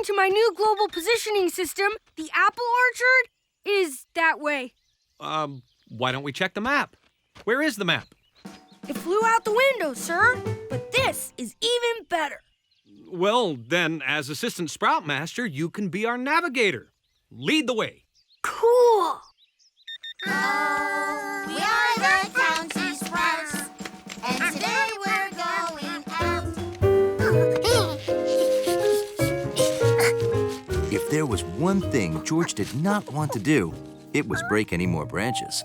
According to my new global positioning system, the apple orchard is that way. Why don't we check the map? Where is the map? It flew out the window, sir. But this is even better. Well, then, as Assistant Sproutmaster, you can be our navigator. Lead the way. Cool. We are the County Sprouts, and today we're going out. If there was one thing George did not want to do, it was break any more branches.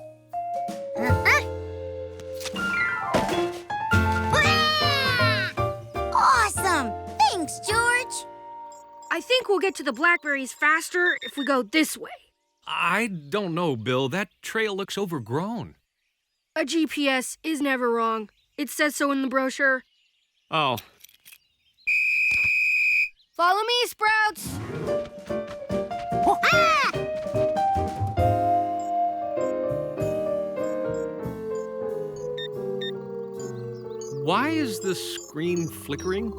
Awesome! Thanks, George. I think we'll get to the blackberries faster if we go this way. I don't know, Bill. That trail looks overgrown. A GPS is never wrong. It says so in the brochure. Oh. Follow me, Sprouts. Why is the screen flickering?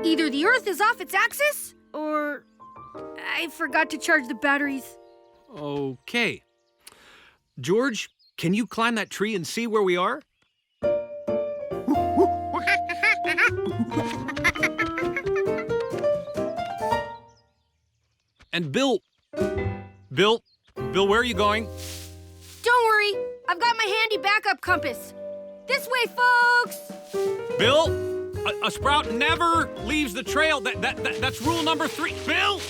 Either the Earth is off its axis, or I forgot to charge the batteries. Okay. George, can you climb that tree and see where we are? And Bill, where are you going? Don't worry, I've got my handy backup compass. This way, folks! Bill, a sprout never leaves the trail. That's rule number 3. Bill!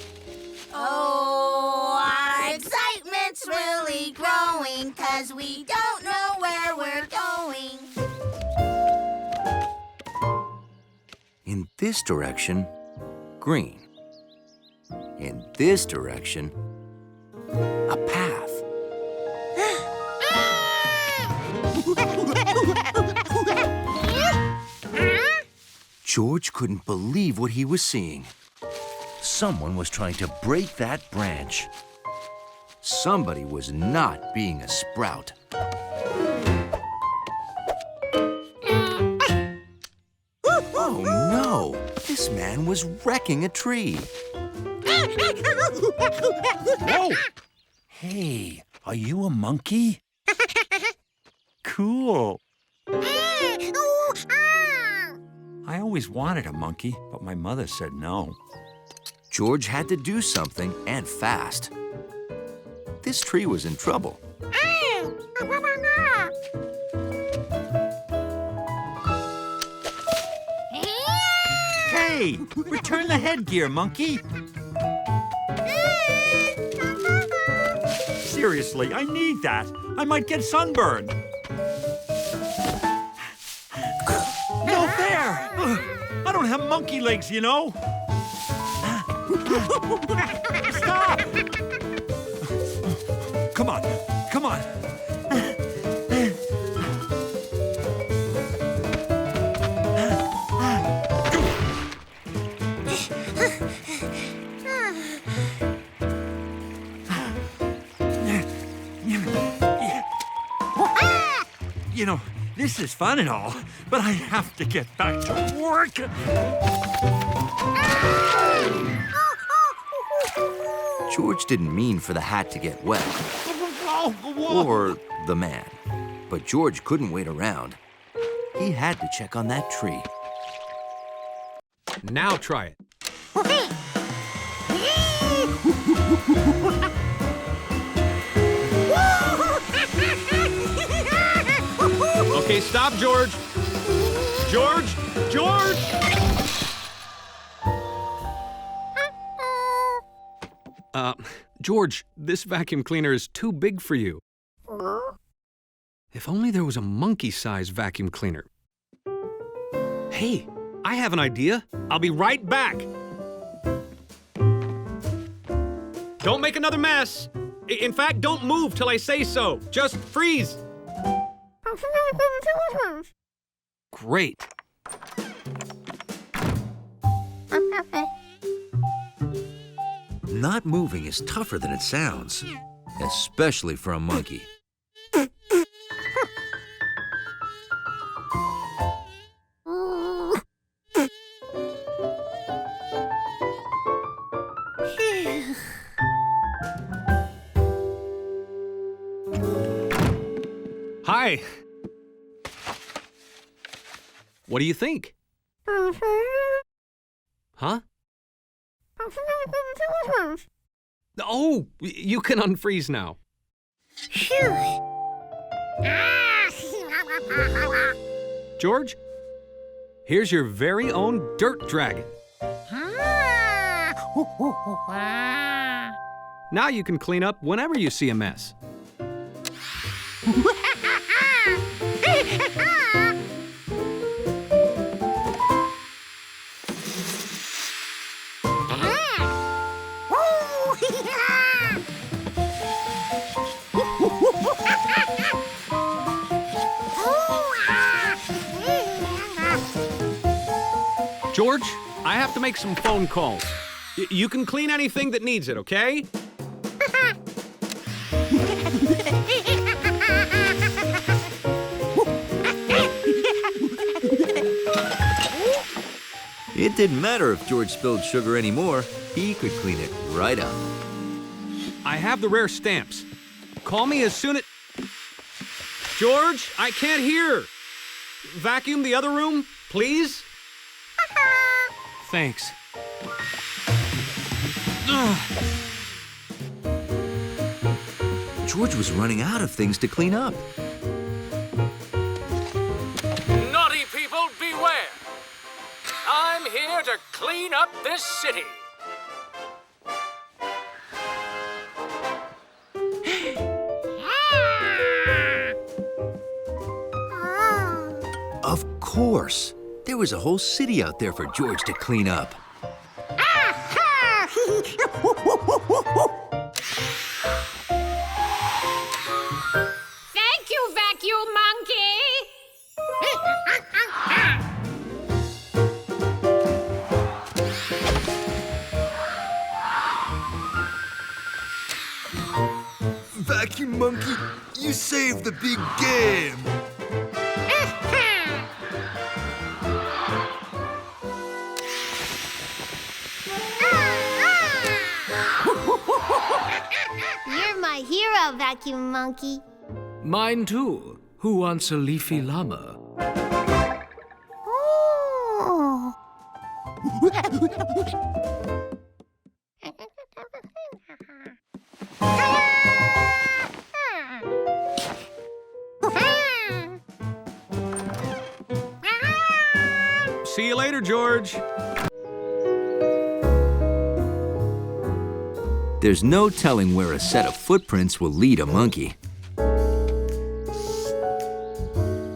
Oh, our excitement's really growing, 'cause we don't know where we're going. In this direction, green. In this direction, a path. George couldn't believe what he was seeing. Someone was trying to break that branch. Somebody was not being a sprout. Oh no! This man was wrecking a tree. Whoa! Hey, are you a monkey? Cool. I always wanted a monkey, but my mother said no. George had to do something, and fast. This tree was in trouble. Hey, return the headgear, monkey. Seriously, I need that. I might get sunburned. No fair! I don't have monkey legs, you know. Stop! Come on, come on. You know, this is fun and all, but I have to get back to work. George didn't mean for the hat to get wet. Or the man. But George couldn't wait around. He had to check on that tree. Now try it. Okay, stop, George. George! George, this vacuum cleaner is too big for you. If only there was a monkey-sized vacuum cleaner. Hey, I have an idea. I'll be right back. Don't make another mess. In fact, don't move till I say so. Just freeze. Great. Not moving is tougher than it sounds, especially for a monkey. Okay. What do you think? Huh? Oh, you can unfreeze now. George, here's your very own dirt dragon. Now you can clean up whenever you see a mess. George, I have to make some phone calls. You can clean anything that needs it, okay? It didn't matter if George spilled sugar anymore. He could clean it right up. I have the rare stamps. Call me as soon as... George, I can't hear. Vacuum the other room, please? Thanks. George was running out of things to clean up. Naughty people, beware! I'm here to clean up this city. Of course. There was a whole city out there for George to clean up. Thank you, vacuum monkey! Vacuum Monkey, you saved the big game! You're my hero, Vacuum Monkey. Mine too. Who wants a leafy llama? Oh. See you later, George. There's no telling where a set of footprints will lead a monkey.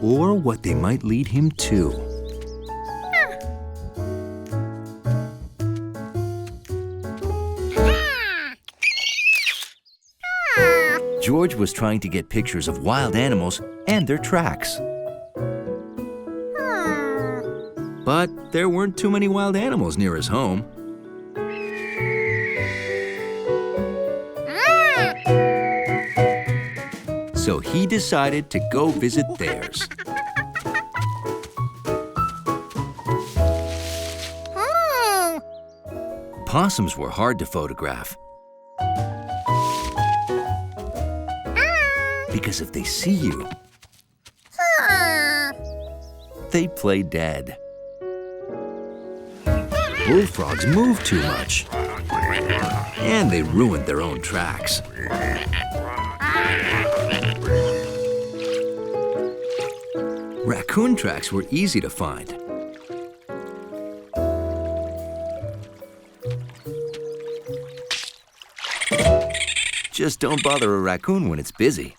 Or what they might lead him to. George was trying to get pictures of wild animals and their tracks. But there weren't too many wild animals near his home. So he decided to go visit theirs. Possums were hard to photograph. Because if they see you, they play dead. Bullfrogs move too much. And they ruined their own tracks. Raccoon tracks were easy to find. Just don't bother a raccoon when it's busy.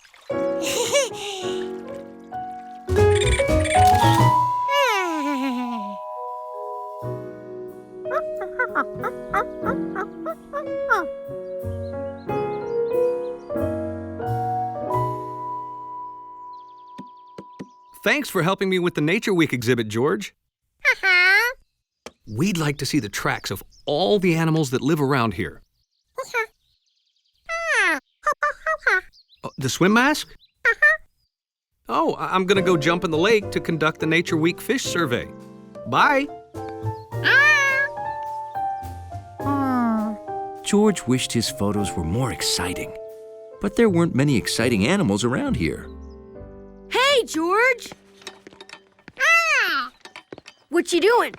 Thanks for helping me with the Nature Week exhibit, George. We'd like to see the tracks of all the animals that live around here. The swim mask? Oh, I'm gonna go jump in the lake to conduct the Nature Week fish survey. Bye. George wished his photos were more exciting, but there weren't many exciting animals around here. Hey! Hey, George! What you doing?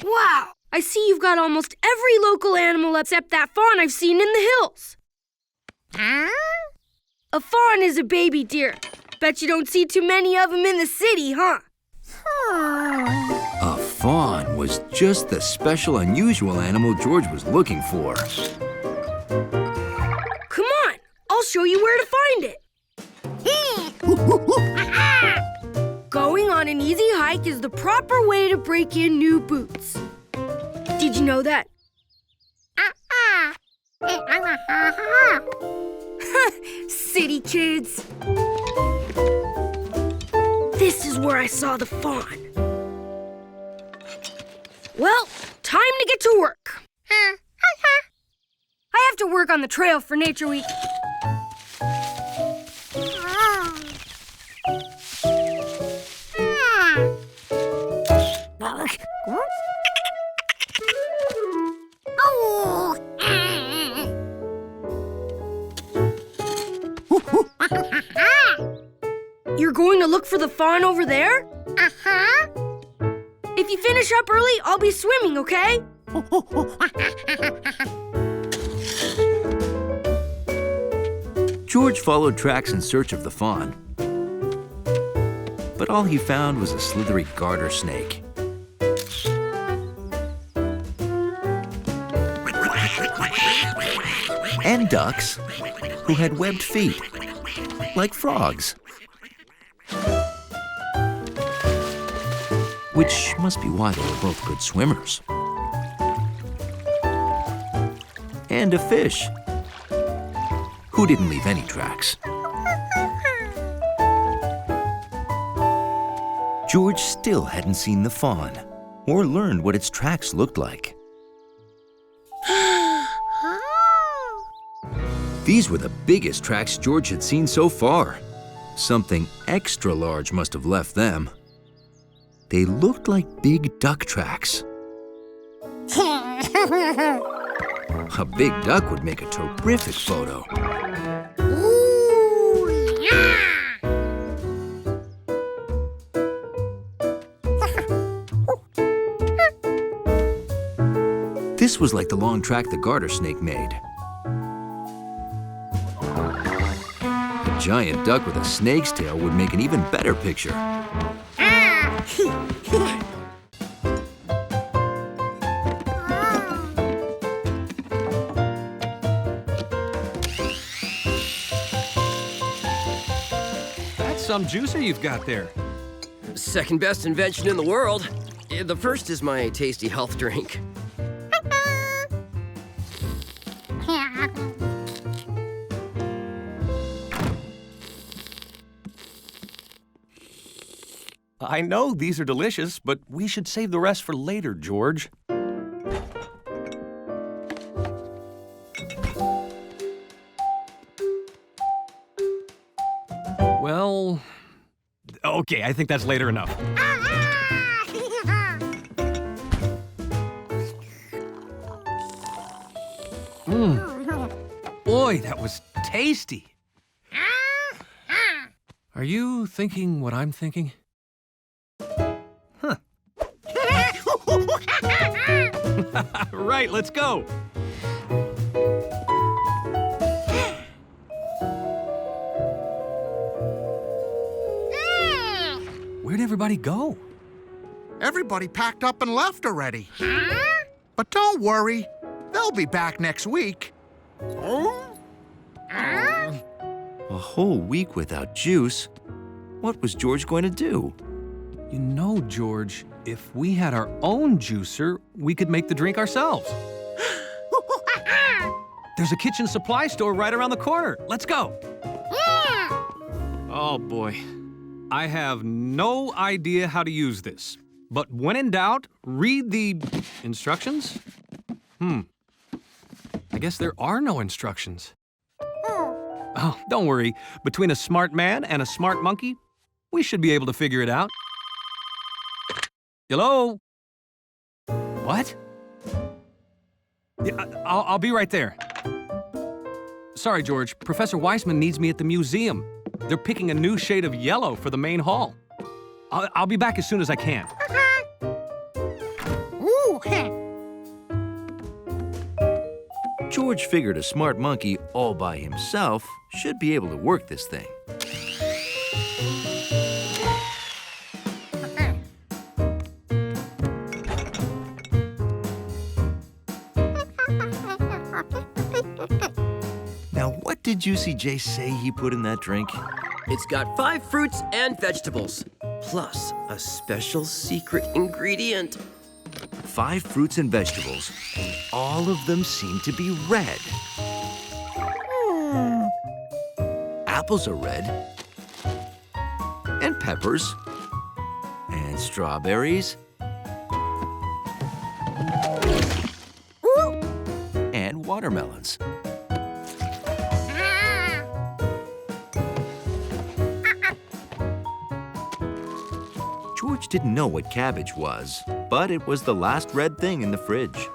Wow, I see you've got almost every local animal except that fawn I've seen in the hills. A fawn is a baby deer. Bet you don't see too many of them in the city, huh? A fawn was just the special, unusual animal George was looking for. Come on, I'll show you where to find it. Going on an easy hike is the proper way to break in new boots. Did you know that? City kids. This is where I saw the fawn. Well, time to get to work. I have to work on the trail for Nature Week. You're going to look for the fawn over there? Uh-huh. If you finish up early, I'll be swimming, okay? George followed tracks in search of the fawn. But all he found was a slithery garter snake. And ducks who had webbed feet, like frogs. Which must be why they were both good swimmers. And a fish who didn't leave any tracks. George still hadn't seen the fawn or learned what its tracks looked like. These were the biggest tracks George had seen so far. Something extra large must have left them. They looked like big duck tracks. A big duck would make a terrific photo. This was like the long track the garter snake made. A giant duck with a snake's tail would make an even better picture. That's some juicer you've got there. Second best invention in the world. The first is my tasty health drink. I know these are delicious, but we should save the rest for later, George. Well, okay, I think that's later enough. Boy, that was tasty. Are you thinking what I'm thinking? Huh. Right, let's go. Where'd everybody go? Everybody packed up and left already. But don't worry, they'll be back next week. A whole week without juice? What was George going to do? You know, George, if we had our own juicer, we could make the drink ourselves. There's a kitchen supply store right around the corner. Let's go. Oh, boy. I have no idea how to use this. But when in doubt, read the instructions? I guess there are no instructions. Oh, don't worry. Between a smart man and a smart monkey, we should be able to figure it out. Hello? What? Yeah, I'll be right there. Sorry, George. Professor Weissman needs me at the museum. They're picking a new shade of yellow for the main hall. I'll be back as soon as I can. Ooh, George figured a smart monkey all by himself should be able to work this thing. Now, what did Juicy J say he put in that drink? It's got 5 fruits and vegetables, plus a special secret ingredient. 5 fruits and vegetables, and all of them seem to be red. Apples are red, and peppers, and strawberries, and watermelons. George didn't know what cabbage was, but it was the last red thing in the fridge.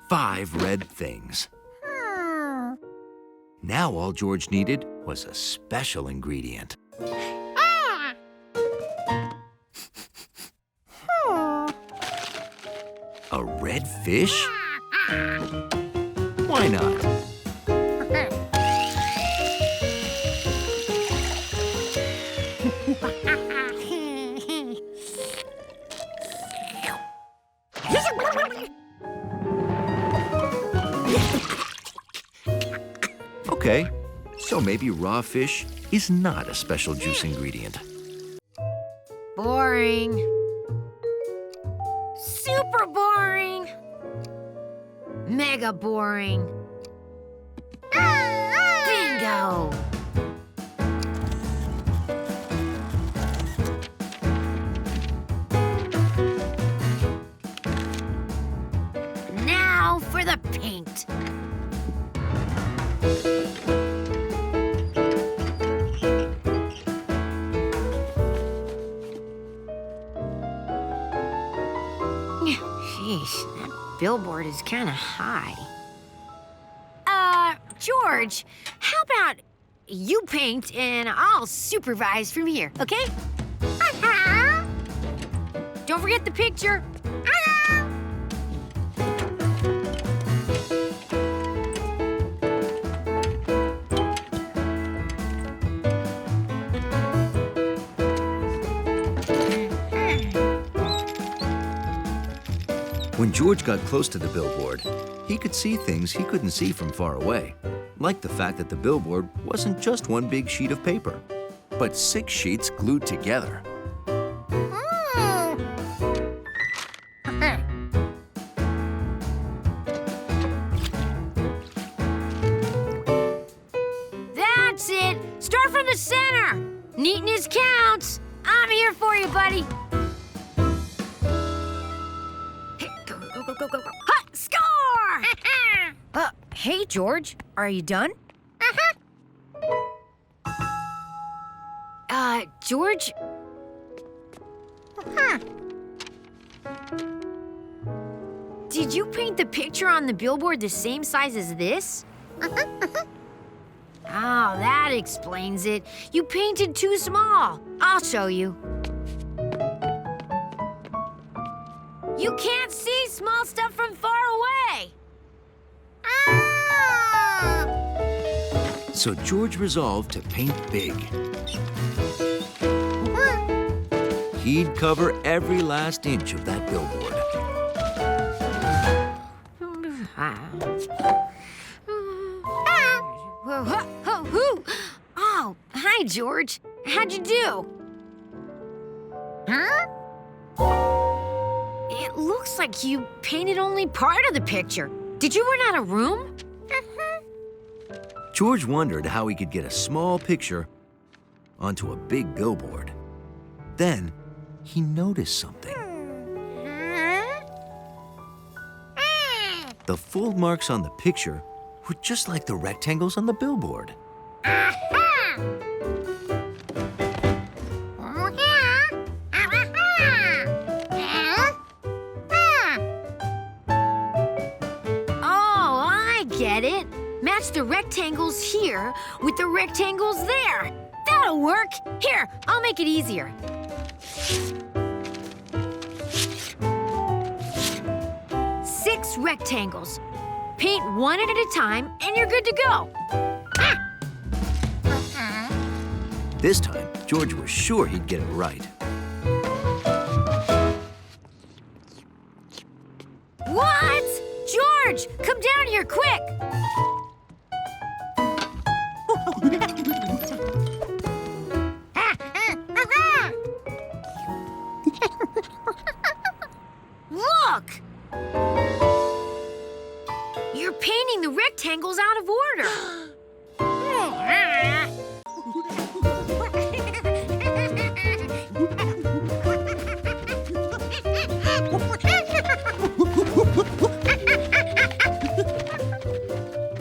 5 red things. Now all George needed was a special ingredient. A red fish? Why not? Okay, so maybe raw fish is not a special juice ingredient. boring. Super boring. Mega boring. Bingo! Now for the paint. Sheesh, that billboard is kind of high. George, how about you paint and I'll supervise from here, okay? Don't forget the picture. When George got close to the billboard, he could see things he couldn't see from far away, like the fact that the billboard wasn't just one big sheet of paper, but 6 sheets glued together. That's it. Start from the center. Neatness counts. I'm here for you, buddy. Go. Ha! Score! Hey, George. Are you done? George? Did you paint the picture on the billboard the same size as this? Oh, that explains it. You painted too small. I'll show you. You can't see small stuff from far away. So George resolved to paint big. He'd cover every last inch of that billboard. Oh, hi, George. How'd you do? Huh? It looks like you painted only part of the picture. Did you run out of room? George wondered how he could get a small picture onto a big billboard. Then he noticed something. The fold marks on the picture were just like the rectangles on the billboard. Match the rectangles here with the rectangles there. That'll work. Here, I'll make it easier. Six rectangles. Paint one at a time, and you're good to go. This time, George was sure he'd get it right. What? George, come down here quick. Look! You're painting the rectangles out of order.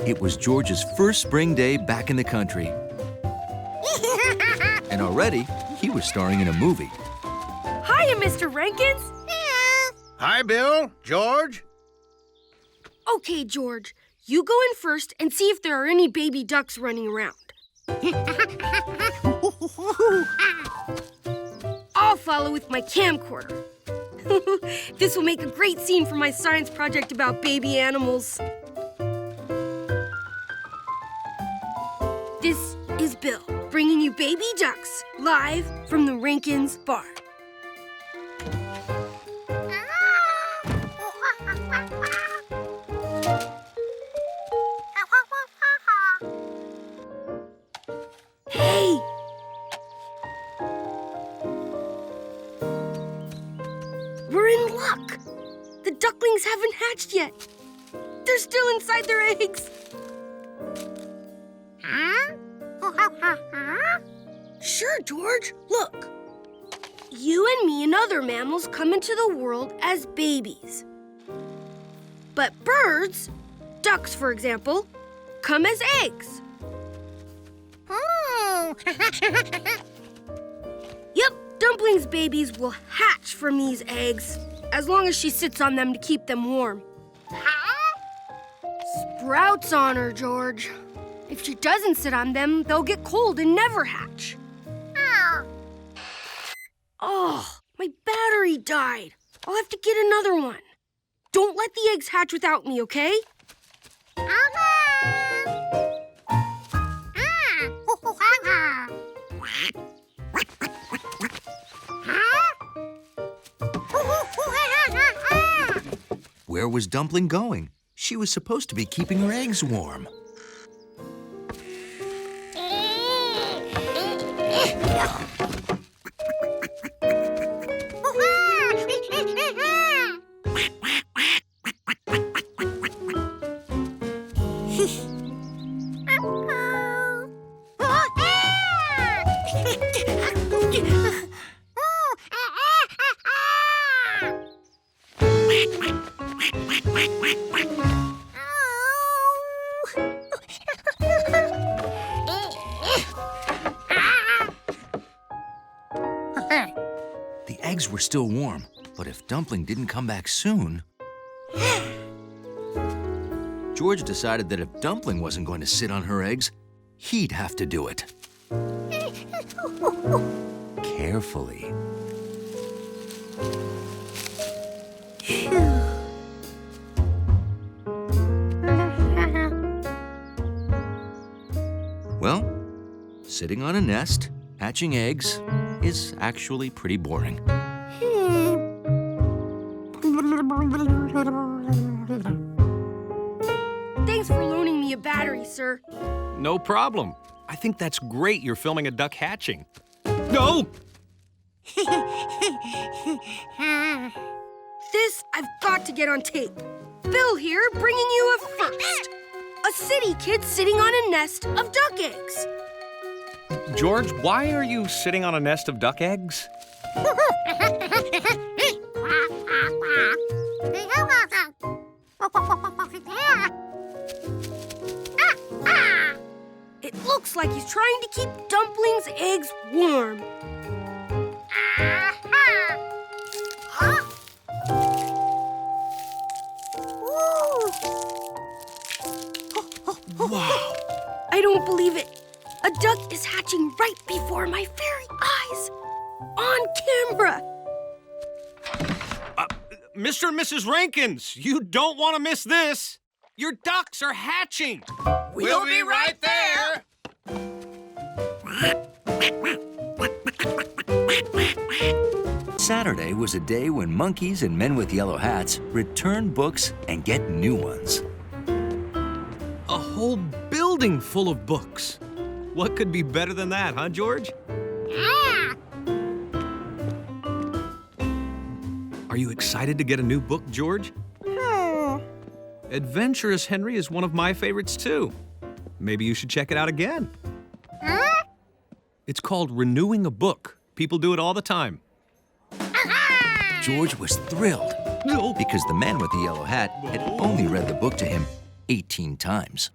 It was George's first spring day back in the country. And already, he was starring in a movie. Hiya, Mr. Rankins. Hi, Bill. George. Okay, George, you go in first and see if there are any baby ducks running around. I'll follow with my camcorder. This will make a great scene for my science project about baby animals. This is Bill, bringing you baby ducks, live from the Rankins barn. Hey! We're in luck. The ducklings haven't hatched yet. They're still inside their eggs. Sure, George. Look. You and me and other mammals come into the world as babies. But birds, ducks for example, come as eggs. Yep, Dumpling's babies will hatch from these eggs as long as she sits on them to keep them warm. Sprouts on her, George. If she doesn't sit on them, they'll get cold and never hatch. Oh, my battery died. I'll have to get another one. Don't let the eggs hatch without me, okay? Where was Dumpling going? She was supposed to be keeping her eggs warm. The eggs were still warm, but if Dumpling didn't come back soon... George decided that if Dumpling wasn't going to sit on her eggs, he'd have to do it. Carefully. Well, sitting on a nest, hatching eggs, is actually pretty boring. Thanks for loaning me a battery, sir. No problem. I think that's great you're filming a duck hatching. No! This I've got to get on tape. Bill here, bringing you a first. A city kid sitting on a nest of duck eggs. George, why are you sitting on a nest of duck eggs? It looks like he's trying to keep Dumpling's eggs warm. Wow! don't believe it. A duck is hatching right before my very eyes. On camera. Mr. and Mrs. Rankins, you don't want to miss this. Your ducks are hatching. We'll be right there. Saturday was a day when monkeys and men with yellow hats return books and get new ones. A whole building full of books. What could be better than that, huh, George? Are you excited to get a new book, George? Adventurous Henry is one of my favorites, too. Maybe you should check it out again. It's called Renewing a Book. People do it all the time. George was thrilled because the man with the yellow hat had only read the book to him 18 times.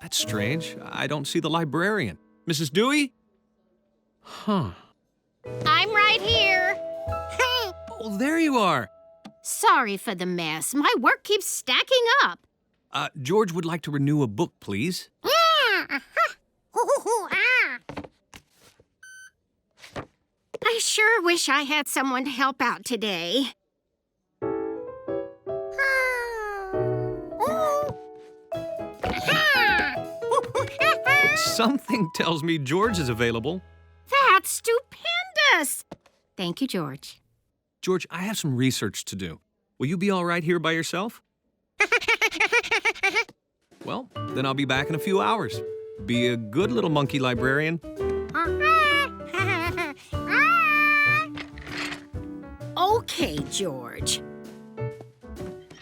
That's strange. I don't see the librarian. Mrs. Dewey? Huh. I'm right here. Oh, there you are. Sorry for the mess. My work keeps stacking up. George would like to renew a book, please. I sure wish I had someone to help out today. Something tells me George is available. That's stupendous. Thank you, George. George, I have some research to do. Will you be all right here by yourself? Well, then I'll be back in a few hours. Be a good little monkey librarian. Okay, George.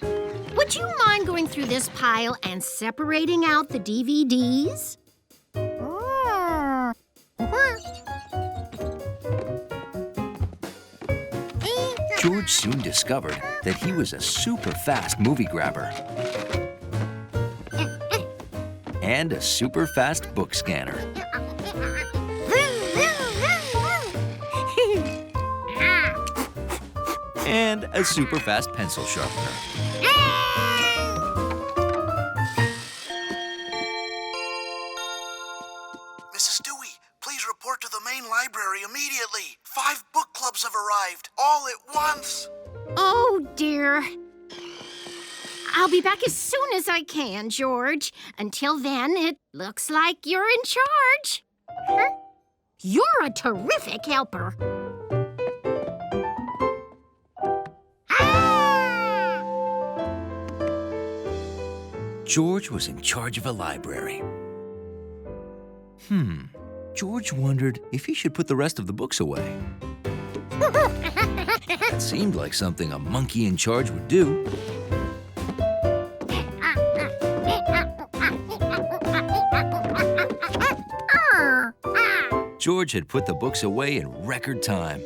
Would you mind going through this pile and separating out the DVDs? George soon discovered that he was a super fast movie grabber and a super fast book scanner. And a super fast pencil sharpener. Mrs. Dewey, please report to the main library immediately. 5 book clubs have arrived, all at once. Oh, dear. I'll be back as soon as I can, George. Until then, it looks like you're in charge. Huh? You're a terrific helper. George was in charge of a library. George wondered if he should put the rest of the books away. That seemed like something a monkey in charge would do. George had put the books away in record time.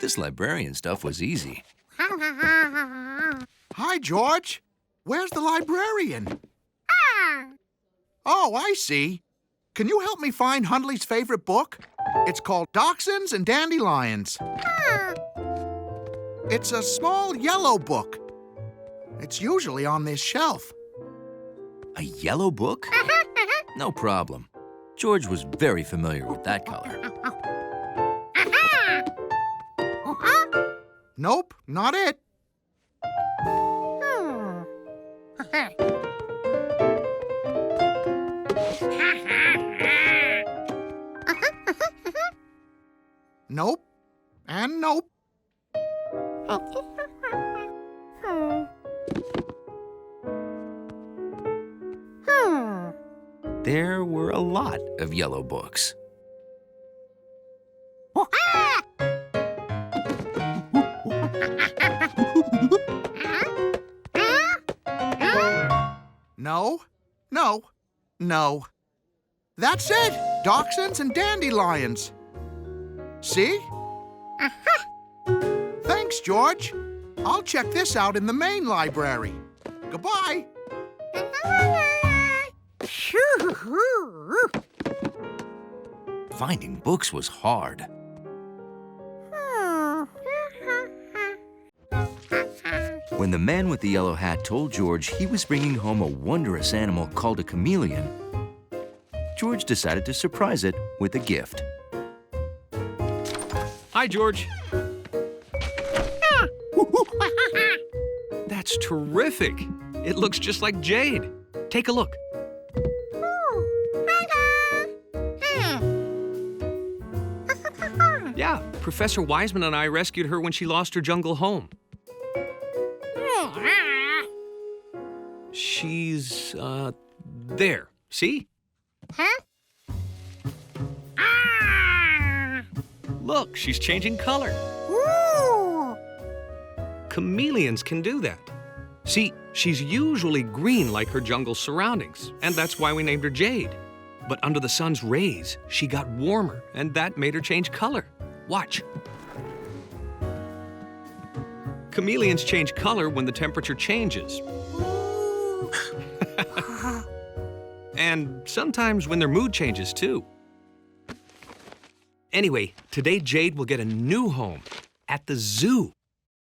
This librarian stuff was easy. Hi, George. Where's the librarian? Oh, I see. Can you help me find Hundley's favorite book? It's called Dachshunds and Dandelions. It's a small yellow book. It's usually on this shelf. A yellow book? No problem. George was very familiar with that color. Nope, not it. Nope, and nope. There were a lot of yellow books. No, no, no. That's it. Dachshunds and Dandelions. See? Thanks, George. I'll check this out in the main library. Goodbye. Finding books was hard. When the man with the yellow hat told George he was bringing home a wondrous animal called a chameleon, George decided to surprise it with a gift. Hi, George. That's terrific. It looks just like jade. Take a look. Yeah, Professor Wiseman and I rescued her when she lost her jungle home. She's, there. See? Huh? Look, she's changing color. Ooh. Chameleons can do that. See, she's usually green like her jungle surroundings, and that's why we named her Jade. But under the sun's rays, she got warmer, and that made her change color. Watch. Chameleons change color when the temperature changes. And sometimes when their mood changes, too. Anyway, today Jade will get a new home at the zoo.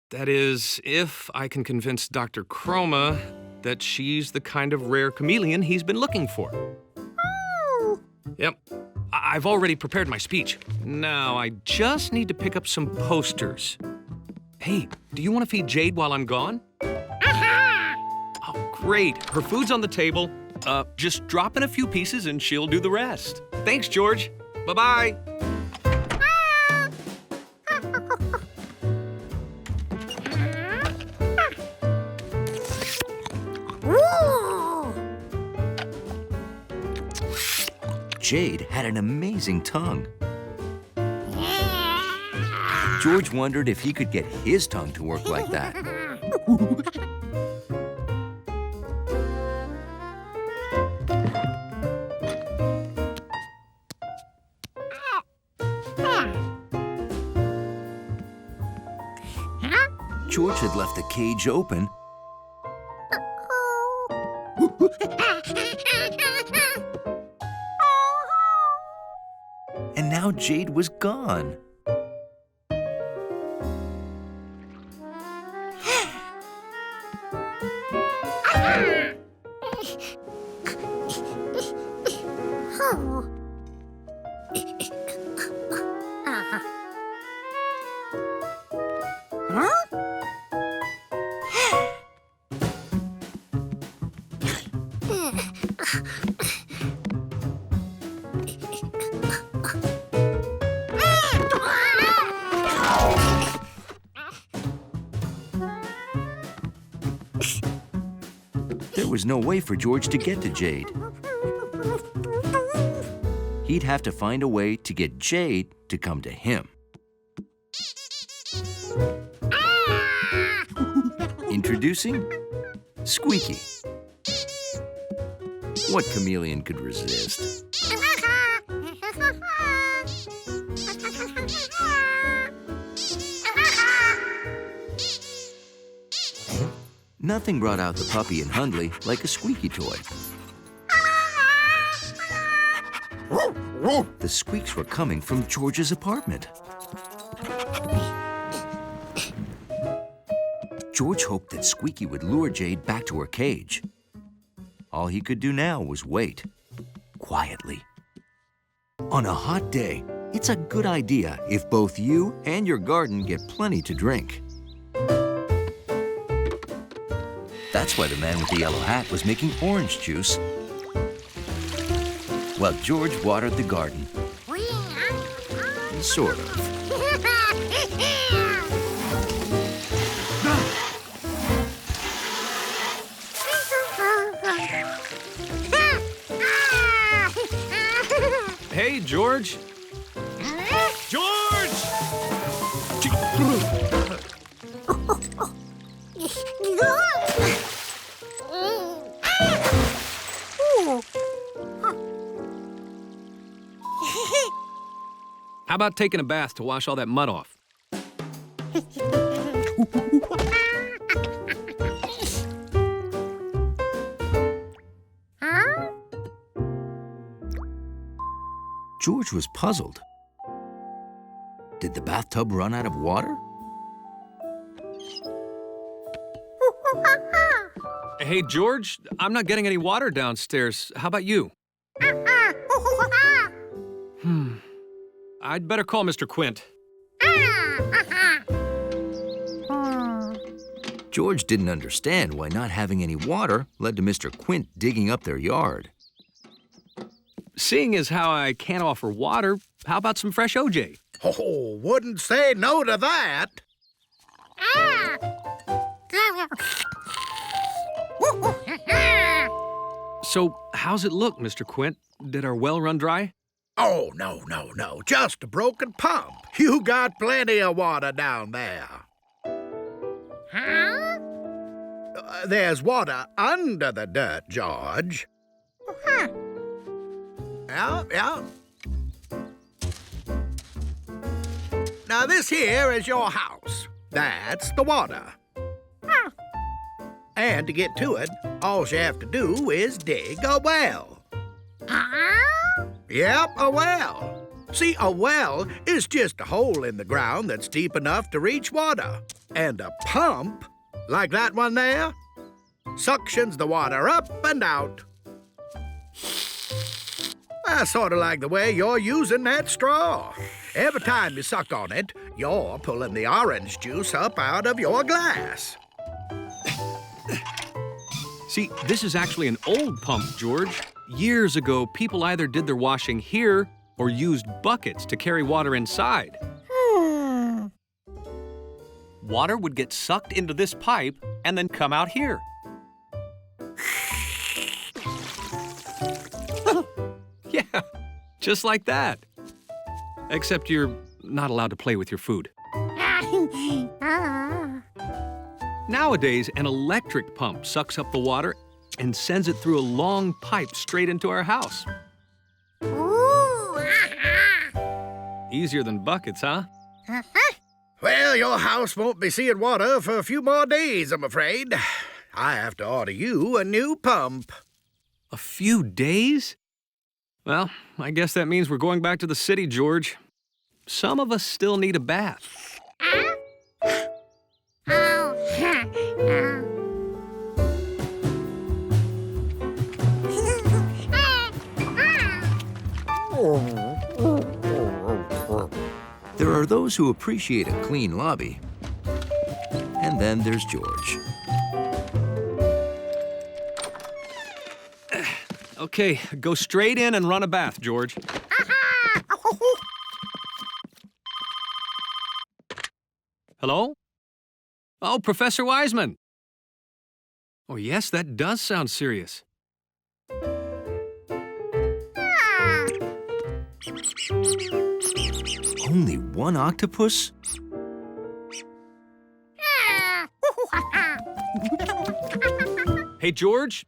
That is, if I can convince Dr. Chroma that she's the kind of rare chameleon he's been looking for. Oh. Yep. I've already prepared my speech. Now I just need to pick up some posters. Hey, do you want to feed Jade while I'm gone? Oh, great. Her food's on the table. Just drop in a few pieces and she'll do the rest. Thanks, George. Bye-bye. Jade had an amazing tongue. George wondered if he could get his tongue to work like that. George had left the cage open. And now Jade was gone. There was no way for George to get to Jade. He'd have to find a way to get Jade to come to him. Introducing Squeaky. What chameleon could resist? Nothing brought out the puppy in Hundley like a squeaky toy. The squeaks were coming from George's apartment. George hoped that Squeaky would lure Jade back to her cage. All he could do now was wait, quietly. On a hot day, it's a good idea if both you and your garden get plenty to drink. That's why the man with the yellow hat was making orange juice, while George watered the garden. Sort of. Hey, George. George! How about taking a bath to wash all that mud off? George was puzzled. Did the bathtub run out of water? Hey, George, I'm not getting any water downstairs. How about you? I'd better call Mr. Quint. George didn't understand why not having any water led to Mr. Quint digging up their yard. Seeing as how I can't offer water, how about some fresh OJ? Oh, wouldn't say no to that. So, how's it look, Mr. Quint? Did our well run dry? Oh, no. Just a broken pump. You got plenty of water down there. There's water under the dirt, George. Yeah. Now, this here is your house. That's the water. And to get to it, all you have to do is dig a well. Yep, a well. See, a well is just a hole in the ground that's deep enough to reach water. And a pump, like that one there, suctions the water up and out. Sort of like the way you're using that straw. Every time you suck on it, you're pulling the orange juice up out of your glass. See, this is actually an old pump, George. Years ago, people either did their washing here or used buckets to carry water inside. Water would get sucked into this pipe and then come out here. Yeah, just like that. Except you're not allowed to play with your food. Nowadays, an electric pump sucks up the water and sends it through a long pipe straight into our house. Easier than buckets, huh? Well, your house won't be seeing water for a few more days, I'm afraid. I have to order you a new pump. A few days? Well, I guess that means we're going back to the city, George. Some of us still need a bath. There are those who appreciate a clean lobby. And then there's George. Okay, go straight in and run a bath, George. Hello? Oh, Professor Wiseman. Oh, yes, that does sound serious. Only one octopus? Hey, George?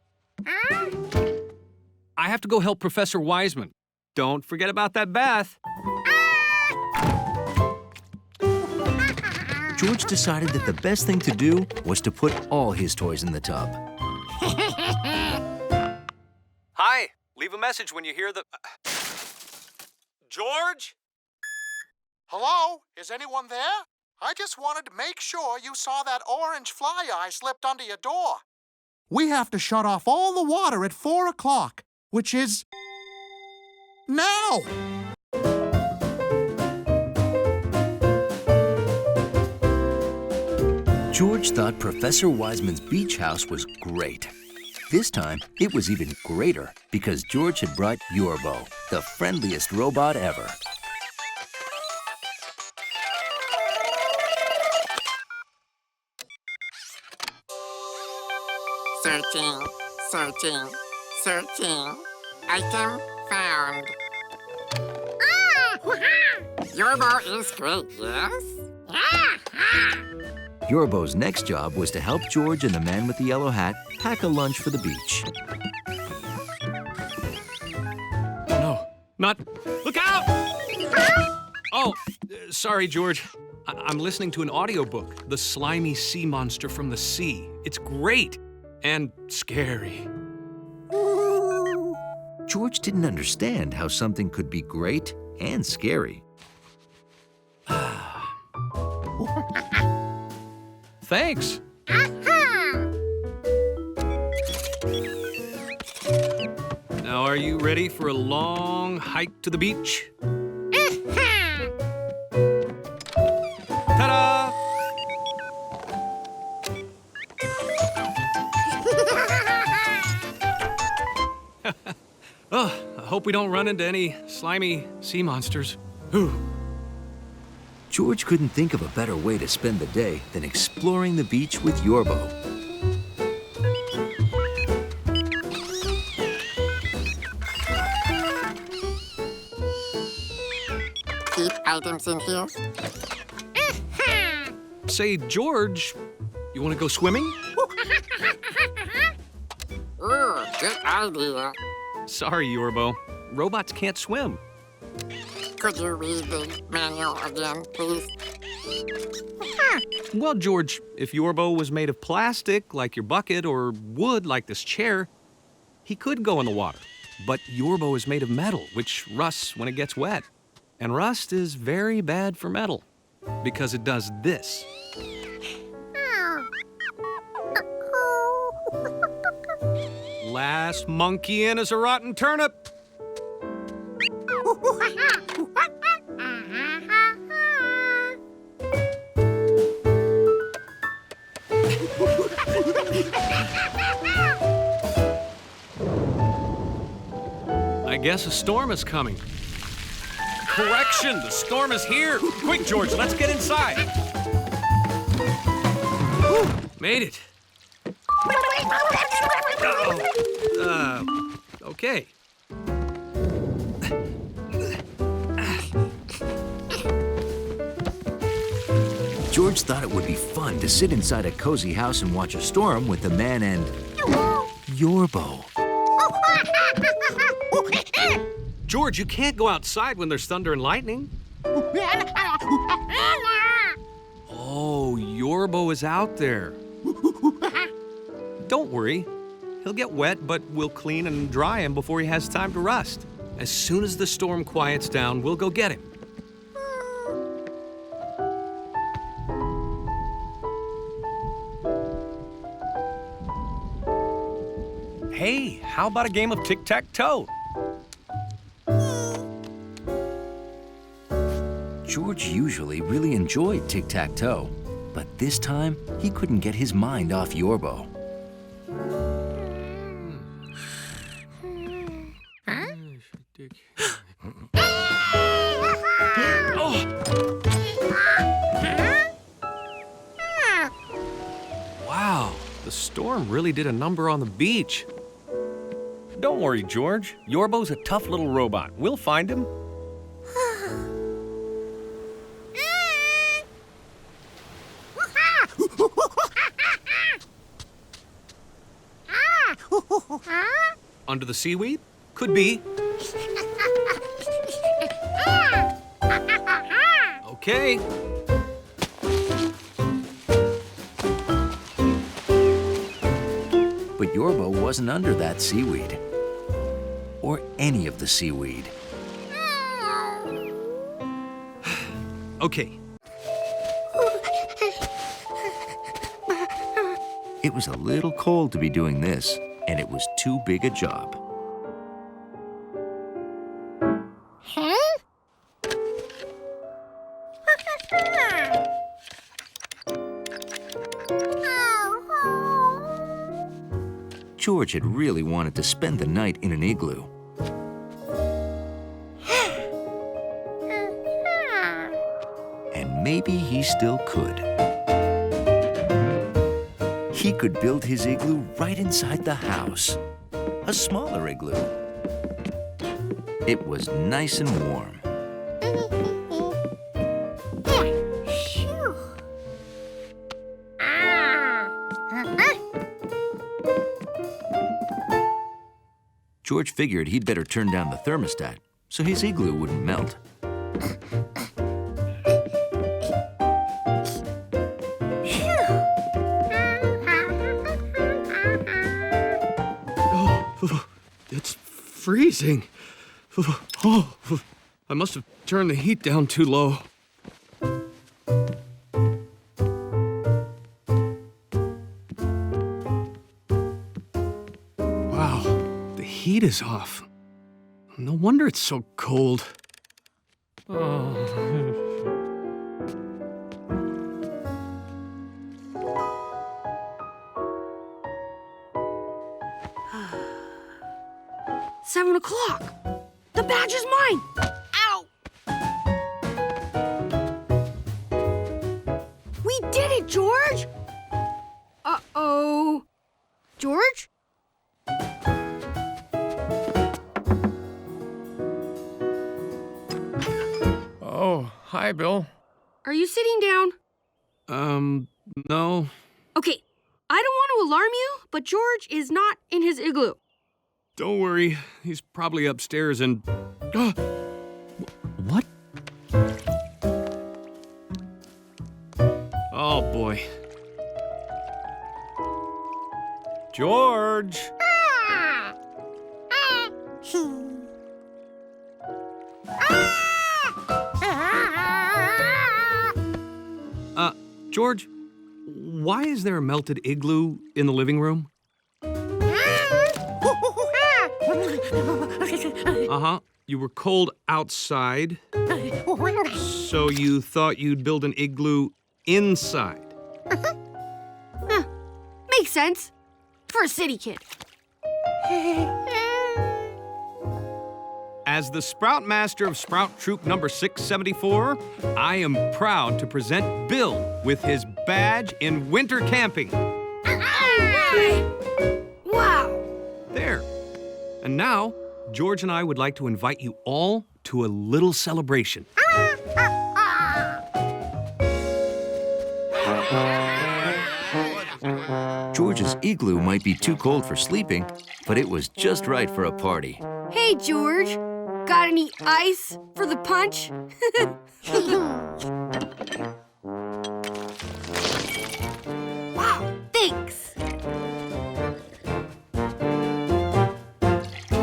I have to go help Professor Wiseman. Don't forget about that bath. George decided that the best thing to do was to put all his toys in the tub. Hi, leave a message when you hear the... George? Hello? Is anyone there? I just wanted to make sure you saw that orange fly eye slipped under your door. We have to shut off all the water at 4 o'clock, which is... now! George thought Professor Wiseman's beach house was great. This time, it was even greater because George had brought Yorbo, the friendliest robot ever. Searching, searching, searching. Item found. Yorbo is great, yes? Yorbo's next job was to help George and the man with the yellow hat pack a lunch for the beach. No, not... Look out! Oh, sorry, George. I'm listening to an audiobook, The Slimy Sea Monster from the Sea. It's great and scary. George didn't understand how something could be great and scary. Thanks. Now, are you ready for a long hike to the beach? Ta-da! Oh, I hope we don't run into any slimy sea monsters. Whew. George couldn't think of a better way to spend the day than exploring the beach with Yorbo. Keep items in here. Say, George, you want to go swimming? Ooh, good idea. Sorry, Yorbo. Robots can't swim. Could you read the manual again, please? Well, George, if Yorbo was made of plastic, like your bucket, or wood, like this chair, he could go in the water. But Yorbo is made of metal, which rusts when it gets wet. And rust is very bad for metal, because it does this. Last monkey in is a rotten turnip. I guess a storm is coming. Correction, the storm is here. Quick, George, let's get inside. Whew, made it. Okay. George thought it would be fun to sit inside a cozy house and watch a storm with the man and Yorbo. George, you can't go outside when there's thunder and lightning. Oh, Yorbo is out there. Don't worry. He'll get wet, but we'll clean and dry him before he has time to rust. As soon as the storm quiets down, we'll go get him. Hey, how about a game of tic-tac-toe? George usually really enjoyed tic-tac-toe, but this time he couldn't get his mind off Yorbo. Wow, the storm really did a number on the beach. Don't worry, George. Yorbo's a tough little robot. We'll find him. Under the seaweed? Could be. Okay. But Yorbo wasn't under that seaweed. Or any of the seaweed. Okay. It was a little cold to be doing this, and it was too big a job. George had really wanted to spend the night in an igloo. And maybe he still could. He could build his igloo right inside the house. A smaller igloo. It was nice and warm. George figured he'd better turn down the thermostat so his igloo wouldn't melt. It's freezing. Oh, I must have turned the heat down too low. Wow, the heat is off. No wonder it's so cold. Oh. 7 o'clock. The badge is mine. Ow! We did it, George. Uh-oh. George? Oh, hi, Bill. Are you sitting down? No. Okay, I don't want to alarm you, but George is not in his igloo. Don't worry. He's probably upstairs and... What? Oh, boy. George! George, why is there a melted igloo in the living room? Uh-huh. You were cold outside, so you thought you'd build an igloo inside. Makes sense. For a city kid. As the Sprout Master of Sprout Troop number 674, I am proud to present Bill with his badge in winter camping. Wow. There. And now, George and I would like to invite you all to a little celebration. George's igloo might be too cold for sleeping, but it was just right for a party. Hey, George. Got any ice for the punch? Wow, thanks.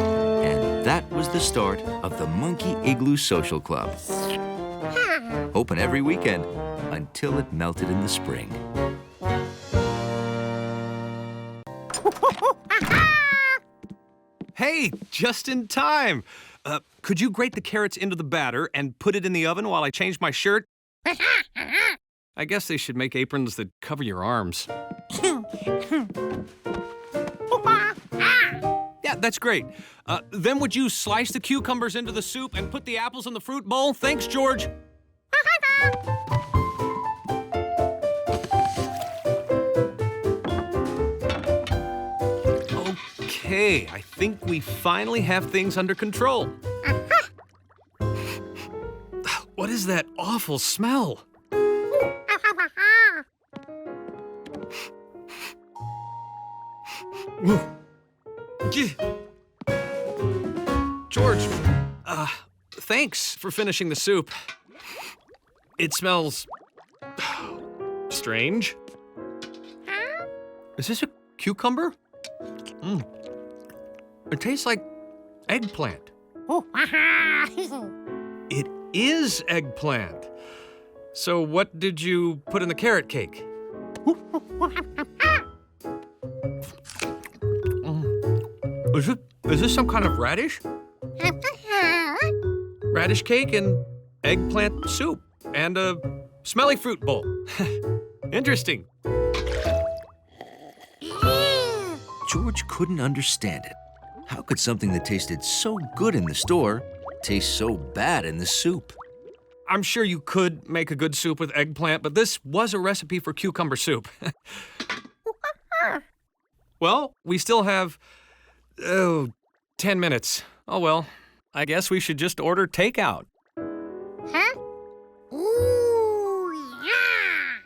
And that was the start of the Monkey Igloo Social Club. Open every weekend until it melted in the spring. Hey, just in time. Could you grate the carrots into the batter and put it in the oven while I change my shirt? I guess they should make aprons that cover your arms. Yeah, that's great. Then would you slice the cucumbers into the soup and put the apples in the fruit bowl? Thanks, George. Okay, I think we finally have things under control. What is that awful smell? George, thanks for finishing the soup. It smells strange. Is this a cucumber? It tastes like eggplant. It is eggplant. So what did you put in the carrot cake? Is this some kind of radish? Radish cake and eggplant soup and a smelly fruit bowl. Interesting. George couldn't understand it. How could something that tasted so good in the store taste so bad in the soup? I'm sure you could make a good soup with eggplant, but this was a recipe for cucumber soup. Well, we still have, 10 minutes. Oh well, I guess we should just order takeout. Huh? Ooh, yeah!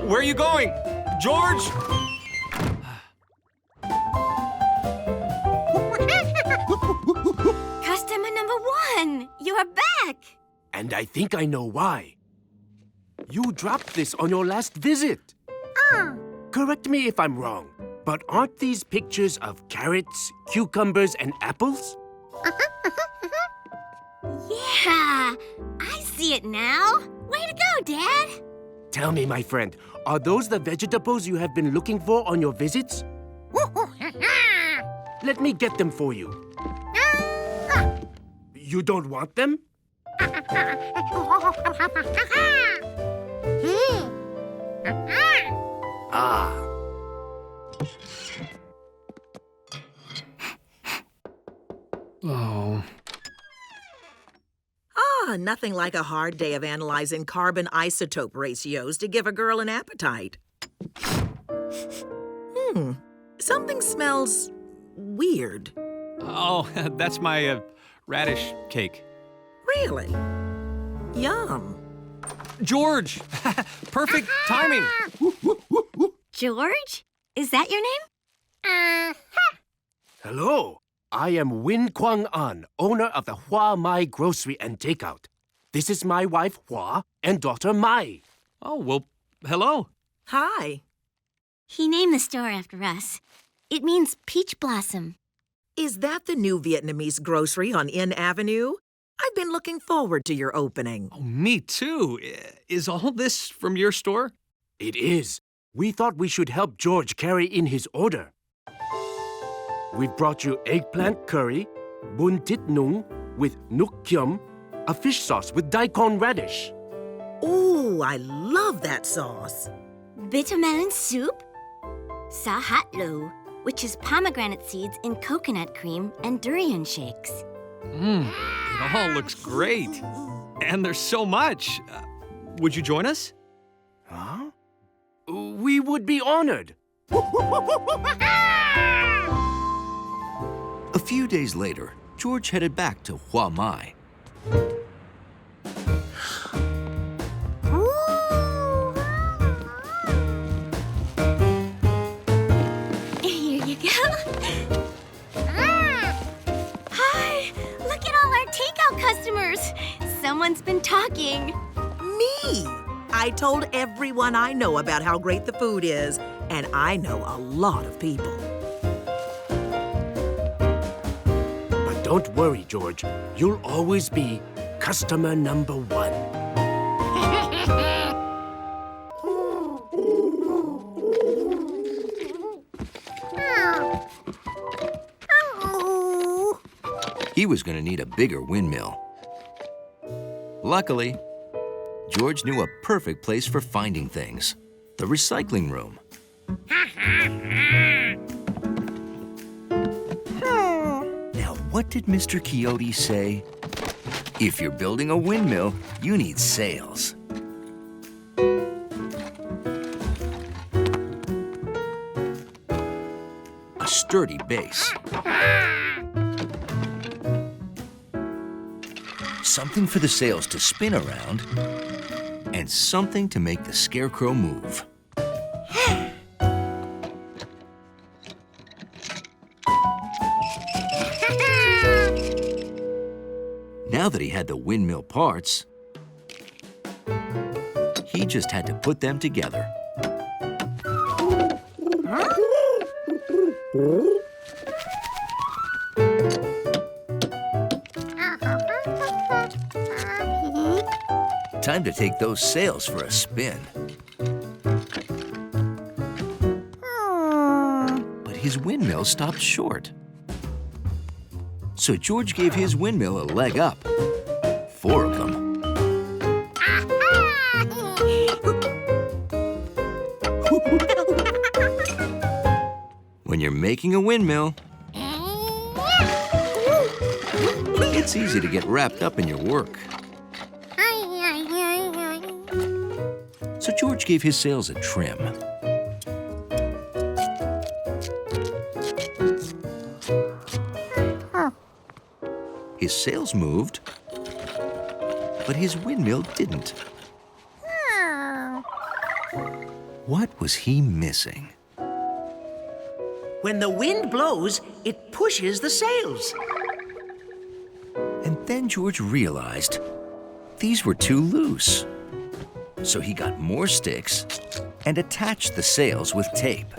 Where are you going? George? Customer number 1, you are back. And I think I know why. You dropped this on your last visit. Correct me if I'm wrong. But aren't these pictures of carrots, cucumbers, and apples? Yeah, I see it now. Way to go, Dad. Tell me, my friend, are those the vegetables you have been looking for on your visits? Let me get them for you. You don't want them? Ah. Oh. Nothing like a hard day of analyzing carbon isotope ratios to give a girl an appetite. Something smells weird. Oh, that's my radish cake. Really? Yum. George! Perfect timing! George? Is that your name? Hello. I am Win Kwang An, owner of the Hua Mai Grocery and Takeout. This is my wife, Hua, and daughter, Mai. Oh, well, hello. Hi. He named the store after us. It means peach blossom. Is that the new Vietnamese grocery on N Avenue? I've been looking forward to your opening. Oh, me too. Is all this from your store? It is. We thought we should help George carry in his order. We've brought you eggplant curry, bun tit nung with nuk kyum, a fish sauce with daikon radish. Ooh, I love that sauce. Bitter melon soup. Sa hat lo, which is pomegranate seeds in coconut cream and durian shakes. It all looks great. And there's so much. Would you join us? Huh? We would be honored. A few days later, George headed back to Hua Mai. Here you go. Hi, look at all our takeout customers. Someone's been talking. Me! I told everyone I know about how great the food is, and I know a lot of people. Don't worry, George. You'll always be customer number one. He was going to need a bigger windmill. Luckily, George knew a perfect place for finding things. The recycling room. What did Mr. Coyote say? If you're building a windmill, you need sails. A sturdy base. Something for the sails to spin around, and something to make the scarecrow move. Now that he had the windmill parts, he just had to put them together. Time to take those sails for a spin. But his windmill stopped short. So George gave his windmill a leg up. 4 of them. When you're making a windmill, it's easy to get wrapped up in your work. So George gave his sails a trim. His sails moved, but his windmill didn't. What was he missing? When the wind blows, it pushes the sails. And then George realized these were too loose. So he got more sticks and attached the sails with tape.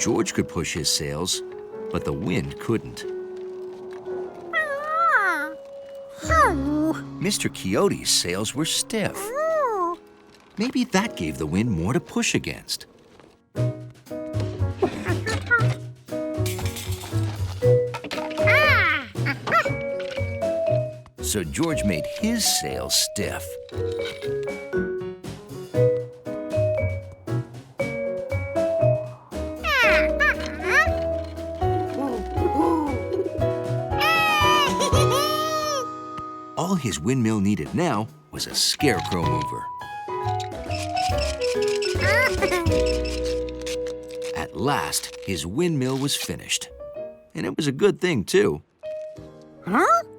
George could push his sails, but the wind couldn't. Mr. Coyote's sails were stiff. Maybe that gave the wind more to push against. So George made his sails stiff. All his windmill needed now was a scarecrow mover. At last, his windmill was finished. And it was a good thing, too.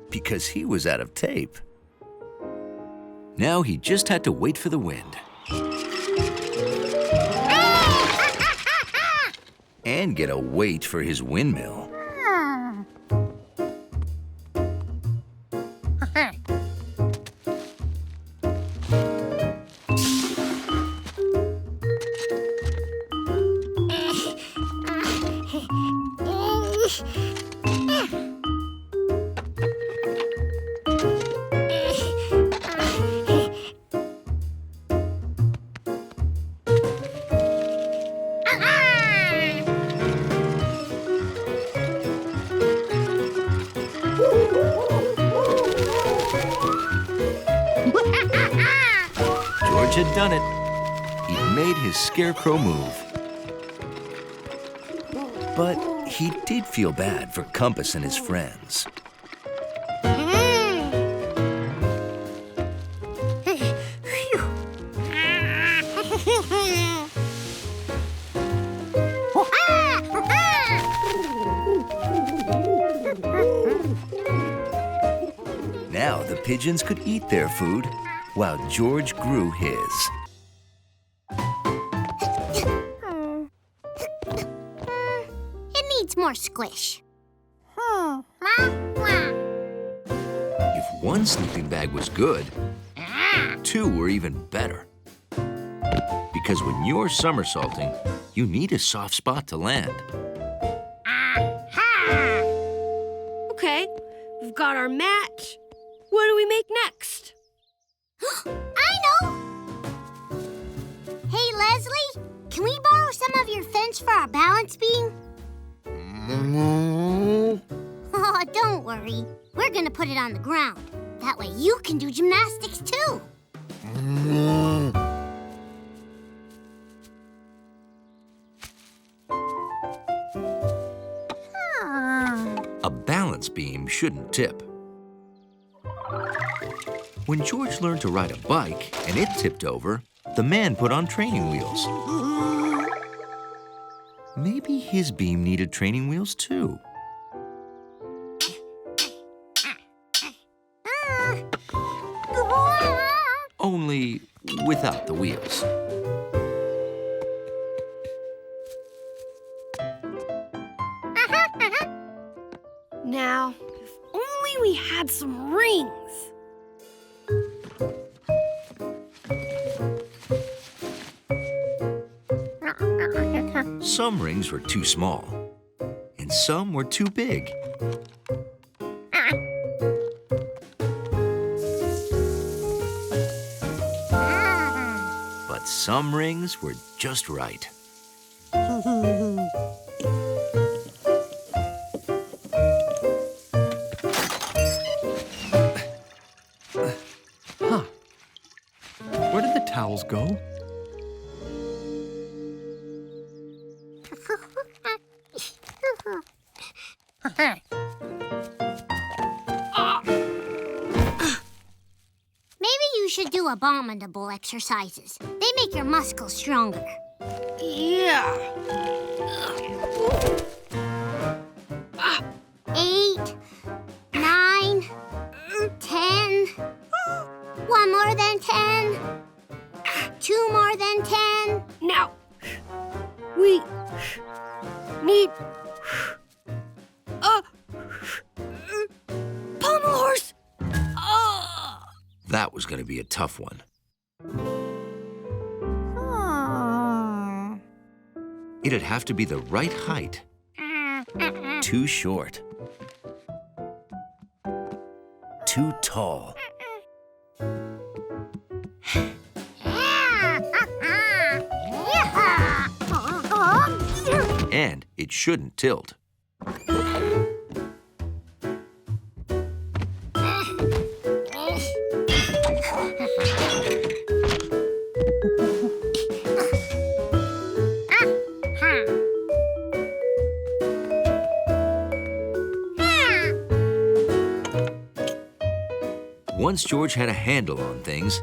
Because he was out of tape. Now he just had to wait for the wind. And get a weight for his windmill. George had done it. He'd made his scarecrow move. But he did feel bad for Compass and his friends. Now the pigeons could eat their food while George grew his. It needs more squish. If one sleeping bag was good, two were even better. Because when you're somersaulting, you need a soft spot to land. Okay, we've got our mat. What do we make next? I know! Hey, Leslie, can we borrow some of your fence for our balance beam? Oh, don't worry. We're gonna put it on the ground. That way you can do gymnastics too. A balance beam shouldn't tip. When George learned to ride a bike and it tipped over, the man put on training wheels. Maybe his beam needed training wheels too. Only without the wheels. Now, if only we had some rings. Some rings were too small, and some were too big. But some rings were just right. Where did the towels go? Maybe you should do abominable exercises. They make your muscles stronger. Yeah. 8, 9, 10. One more than 10. 2 more than 10. Now, we need a pommel horse. That was going to be a tough one. It'd have to be the right height. Too short. Too tall. And it shouldn't tilt. Once George had a handle on things,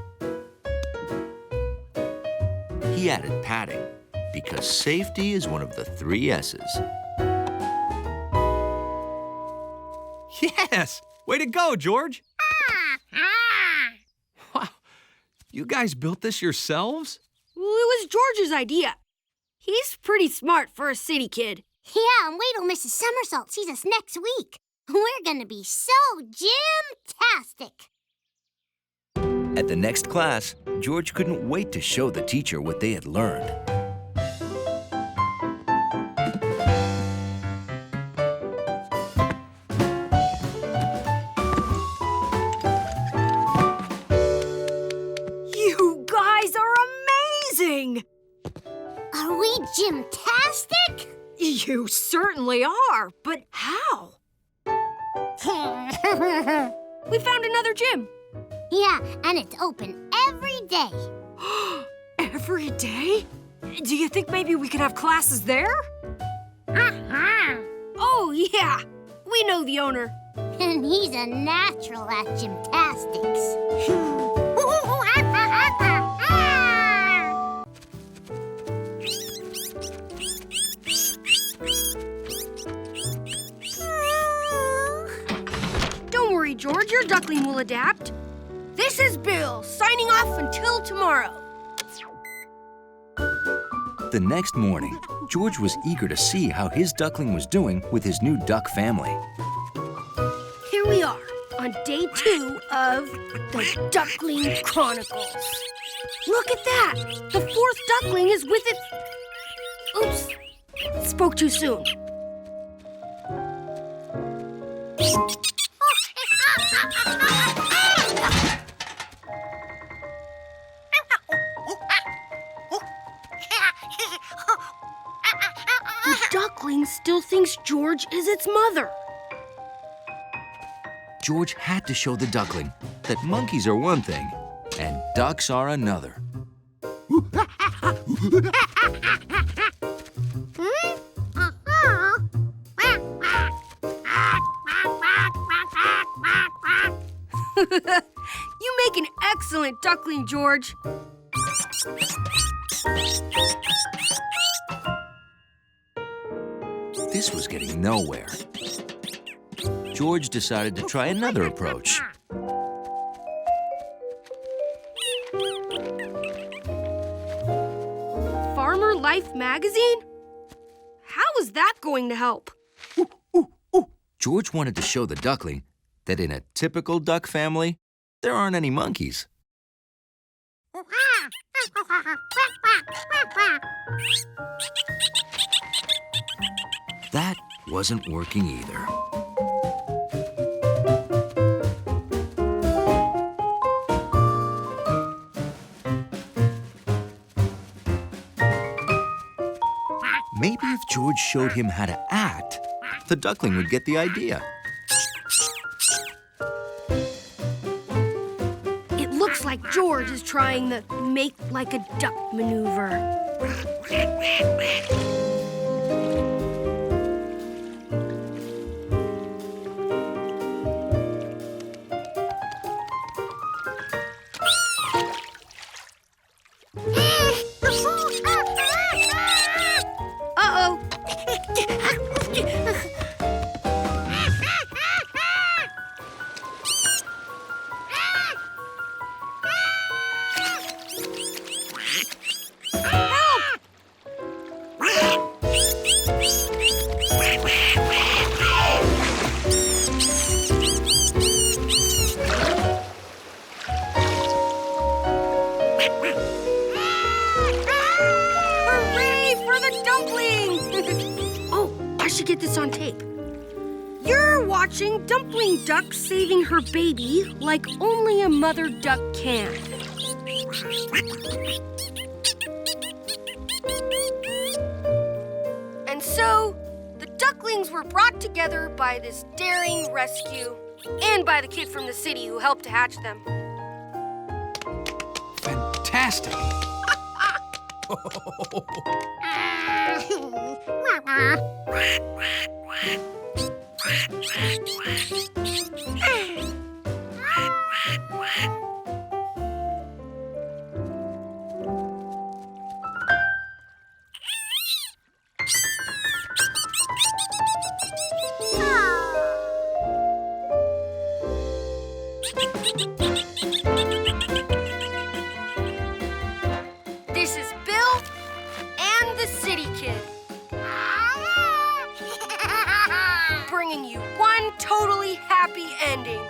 he added padding, because safety is one of the 3 S's. Yes! Way to go, George! Wow, you guys built this yourselves? Well, it was George's idea. He's pretty smart for a city kid. Yeah, and wait till Mrs. Somersault sees us next week. We're gonna be so gymtastic. At the next class, George couldn't wait to show the teacher what they had learned. You guys are amazing! Are we gymtastic? You certainly are, but how? We found another gym. Yeah, and it's open every day. Every day? Do you think maybe we could have classes there? Oh, yeah. We know the owner. And he's a natural at gymnastics. Don't worry, George. Your duckling will adapt. This is Bill, signing off until tomorrow. The next morning, George was eager to see how his duckling was doing with his new duck family. Here we are, on day 2 of the Duckling Chronicles. Look at that! The 4th duckling is with its... Oops, spoke too soon. The duckling still thinks George is its mother. George had to show the duckling that monkeys are one thing and ducks are another. You make an excellent duckling, George. This was getting nowhere. George decided to try another approach. Farmer Life magazine? How is that going to help? George wanted to show the duckling that in a typical duck family, there aren't any monkeys. That wasn't working either. Maybe if George showed him how to act, the duckling would get the idea. It looks like George is trying the make like a duck maneuver. Uh-oh. Help! should get this on tape. You're watching Dumpling Duck saving her baby like only a mother duck can. And so, the ducklings were brought together by this daring rescue and by the kid from the city who helped to hatch them. Fantastic! This is Bill and the City Kid, bringing you one totally happy ending.